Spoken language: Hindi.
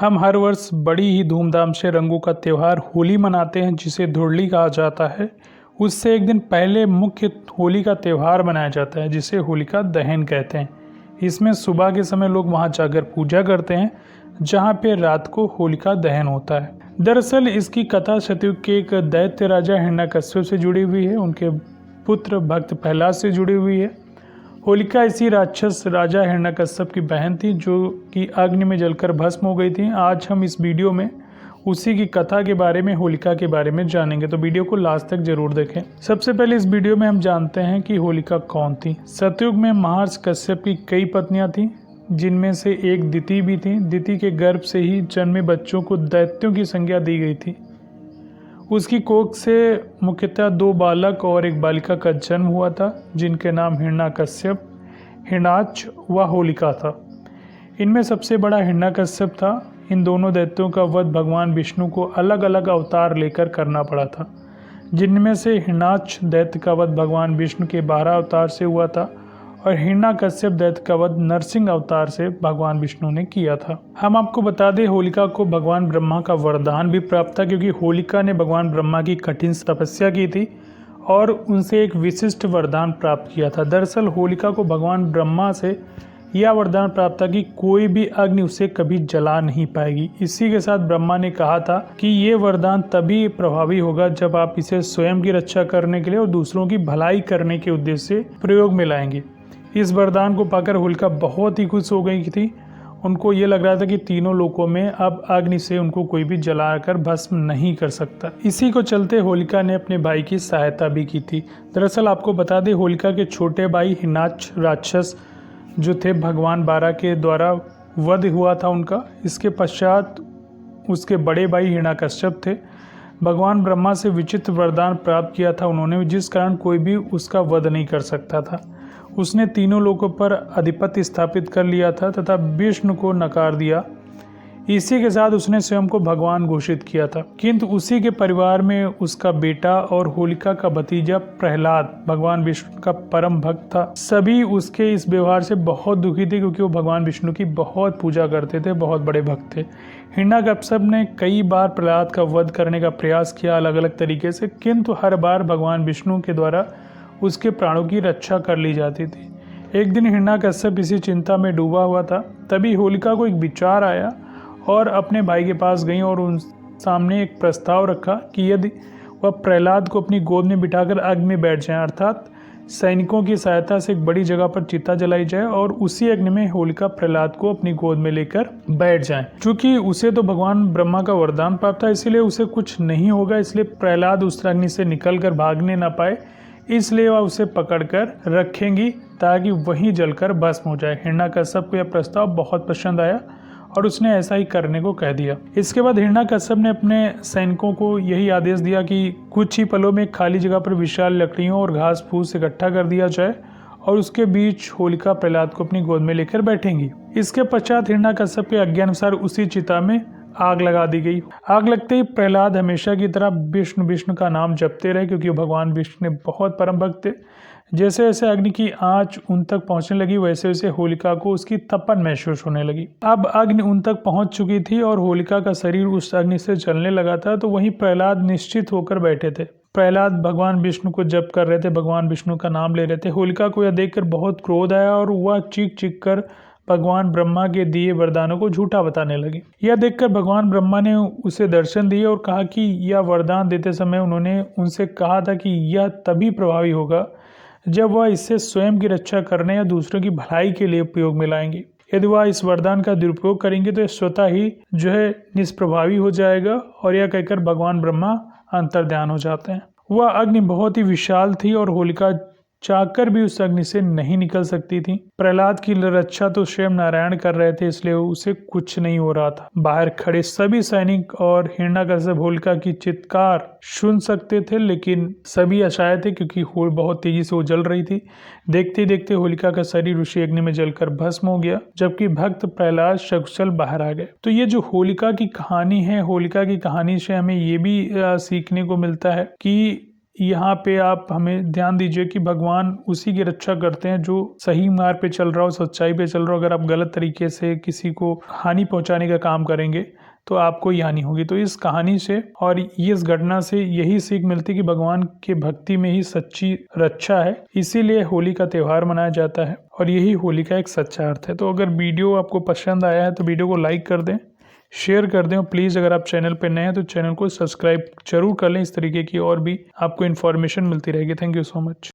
हम हर वर्ष बड़ी ही धूमधाम से रंगों का त्यौहार होली मनाते हैं, जिसे धुरली कहा जाता है। उससे एक दिन पहले मुख्य होली का त्यौहार मनाया जाता है, जिसे होलिका दहन कहते हैं। इसमें सुबह के समय लोग वहां जाकर पूजा करते हैं, जहां पे रात को होलिका दहन होता है। दरअसल इसकी कथा सतयुग के एक दैत्य राजा हिरण्यकश्यप से जुड़ी हुई है, उनके पुत्र भक्त प्रहलाद से जुड़ी हुई है। होलिका इसी राक्षस राजा हिरण्यकश्यप की बहन थी, जो कि अग्नि में जलकर भस्म हो गई थी। आज हम इस वीडियो में उसी की कथा के बारे में, होलिका के बारे में जानेंगे, तो वीडियो को लास्ट तक जरूर देखें। सबसे पहले इस वीडियो में हम जानते हैं कि होलिका कौन थी। सतयुग में महर्षि कश्यप की कई पत्नियां थीं, जिनमें से एक दिति भी थी। दिति के गर्भ से ही जन्मे बच्चों को दैत्यों की संज्ञा दी गई थी। उसकी कोख से मुख्यतः 2 बालक और 1 बालिका का जन्म हुआ था, जिनके नाम हिरण्यकश्यप, हिरणाक्ष व होलिका था। इनमें सबसे बड़ा हिरण्यकश्यप था। इन दोनों दैत्यों का वध भगवान विष्णु को अलग अलग अवतार लेकर करना पड़ा था, जिनमें से हिरणाक्ष दैत्य का वध भगवान विष्णु के 12 अवतार से हुआ था और हिरण्यकश्यप दैत्य का वध नरसिंह अवतार से भगवान विष्णु ने किया था। हम आपको बता दें, होलिका को भगवान ब्रह्मा का वरदान भी प्राप्त था, क्योंकि होलिका ने भगवान ब्रह्मा की कठिन तपस्या की थी और उनसे एक विशिष्ट वरदान प्राप्त किया था। दरअसल होलिका को भगवान ब्रह्मा से यह वरदान प्राप्त था कि कोई भी अग्नि उसे कभी जला नहीं पाएगी। इसी के साथ ब्रह्मा ने कहा था कि ये वरदान तभी प्रभावी होगा जब आप इसे स्वयं की रक्षा करने के लिए और दूसरों की भलाई करने के उद्देश्य से प्रयोग में लाएंगे। इस वरदान को पाकर होलिका बहुत ही खुश हो गई थी। उनको ये लग रहा था कि तीनों लोकों में अब अग्नि से उनको कोई भी जलाकर भस्म नहीं कर सकता। इसी को चलते होलिका ने अपने भाई की सहायता भी की थी। दरअसल आपको बता दें, होलिका के छोटे भाई हिरणाक्ष राक्षस जो थे, भगवान बारा के द्वारा वध हुआ था उनका। इसके पश्चात उसके बड़े भाई हिरण्यकश्यप थे। भगवान ब्रह्मा से विचित्र वरदान प्राप्त किया था उन्होंने, जिस कारण कोई भी उसका वध नहीं कर सकता था। उसने तीनों लोगों पर आधिपत्य स्थापित कर लिया था तथा विष्णु को नकार दिया। इसी के साथ उसने स्वयं को भगवान घोषित किया था। किंतु उसी के परिवार में उसका बेटा और होलिका का भतीजा प्रहलाद भगवान विष्णु का परम भक्त था। सभी उसके इस व्यवहार से बहुत दुखी थे, क्योंकि वो भगवान विष्णु की बहुत पूजा करते थे, बहुत बड़े भक्त थे। हिरण्यकश्यप ने कई बार प्रहलाद का वध करने का प्रयास किया अलग अलग तरीके से, किंतु हर बार भगवान विष्णु के द्वारा उसके प्राणों की रक्षा कर ली जाती थी। एक दिन हिरण्यकश्यप इसी चिंता में डूबा हुआ था, तभी होलिका को एक विचार आया और अपने भाई के पास गई और उन सामने एक प्रस्ताव रखा कि यदि वह प्रहलाद को अपनी गोद में बिठाकर अग्नि में बैठ जाए, अर्थात सैनिकों की सहायता से एक बड़ी जगह पर चिता जलाई जाए और उसी अग्नि में होलिका प्रहलाद को अपनी गोद में लेकर बैठ जाए। चूंकि उसे तो भगवान ब्रह्मा का वरदान प्राप्त था, इसलिए उसे कुछ नहीं होगा, इसलिए प्रहलाद उस अग्नि से निकलकर भागने ना पाए, इसलिए वह उसे पकड़कर रखेंगी ताकि वहीं जलकर भस्म हो जाए। हिरण्यकश्यप को यह प्रस्ताव बहुत पसंद आया और उसने ऐसा ही करने को कह दिया। इसके बाद हिरण्यकश्यप ने अपने सैनिकों को यही आदेश दिया कि कुछ ही पलों में खाली जगह पर विशाल लकड़ियों और घास फूस इकट्ठा कर दिया जाए और उसके बीच होलिका प्रहलाद को अपनी गोद में लेकर बैठेंगी। इसके पश्चात हिरण्यकश्यप के आज्ञानुसार उसी चिता में आग लगा दी गई। आग लगते ही प्रहलाद हमेशा की तरह विष्णु विष्णु का नाम जपते रहे, क्योंकि भगवान विष्णु ने बहुत परम भक्त थे। जैसे जैसे अग्नि की आंच उन तक पहुंचने लगी, वैसे वैसे होलिका को उसकी तपन महसूस होने लगी। अब अग्नि उन तक पहुंच चुकी थी और होलिका का शरीर उस अग्नि से जलने लगा था, तो वहीं प्रहलाद निश्चित होकर बैठे थे। प्रहलाद भगवान विष्णु को जप कर रहे थे, भगवान विष्णु का नाम ले रहे थे। होलिका को यह देखकर बहुत क्रोध आया और वह चीख चीख कर भगवान ब्रह्मा के दिए वरदानों को झूठा बताने लगी। यह देखकर भगवान ब्रह्मा ने उसे दर्शन दिए और कहा कि यह वरदान देते समय उन्होंने उनसे कहा था कि यह तभी प्रभावी होगा जब वह इससे स्वयं की रक्षा करने या दूसरों की भलाई के लिए उपयोग में लाएंगे। यदि वह इस वरदान का दुरुपयोग करेंगे तो यह स्वतः ही जो है निष्प्रभावी हो जाएगा। और यह कहकर भगवान ब्रह्मा अंतर्ध्यान हो जाते हैं। वह अग्नि बहुत ही विशाल थी और होलिका चाहकर भी उस अग्नि से नहीं निकल सकती थी। प्रहलाद की रक्षा तो स्वयं नारायण कर रहे थे, इसलिए उसे कुछ नहीं हो रहा था। बाहर खड़े सभी सैनिक और हिरण्यकश्यप होलिका की चित्कार सुन सकते थे, लेकिन सभी असहाय थे, क्योंकि बहुत तेजी से वो जल रही थी। देखते ही देखते होलिका का शरीर उसी अग्नि में जलकर भस्म हो गया, जबकि भक्त प्रहलाद सकुशल बाहर आ गए। तो ये जो होलिका की कहानी है, होलिका की कहानी से हमें ये भी सीखने को मिलता है कि यहाँ पे आप हमें ध्यान दीजिए कि भगवान उसी की रक्षा करते हैं जो सही मार्ग पे चल रहा हो, सच्चाई पे चल रहा हो। अगर आप गलत तरीके से किसी को हानि पहुंचाने का काम करेंगे तो आपको ही हानि होगी। तो इस कहानी से और इस घटना से यही सीख मिलती कि भगवान के भक्ति में ही सच्ची रक्षा है, इसीलिए होली का त्यौहार मनाया जाता है और यही होली का एक सच्चा अर्थ है। तो अगर वीडियो आपको पसंद आया है तो वीडियो को लाइक कर दें, शेयर कर दें और प्लीज़ अगर आप चैनल पर नए हैं तो चैनल को सब्सक्राइब जरूर कर लें। इस तरीके की और भी आपको इन्फॉर्मेशन मिलती रहेगी। Thank you so much.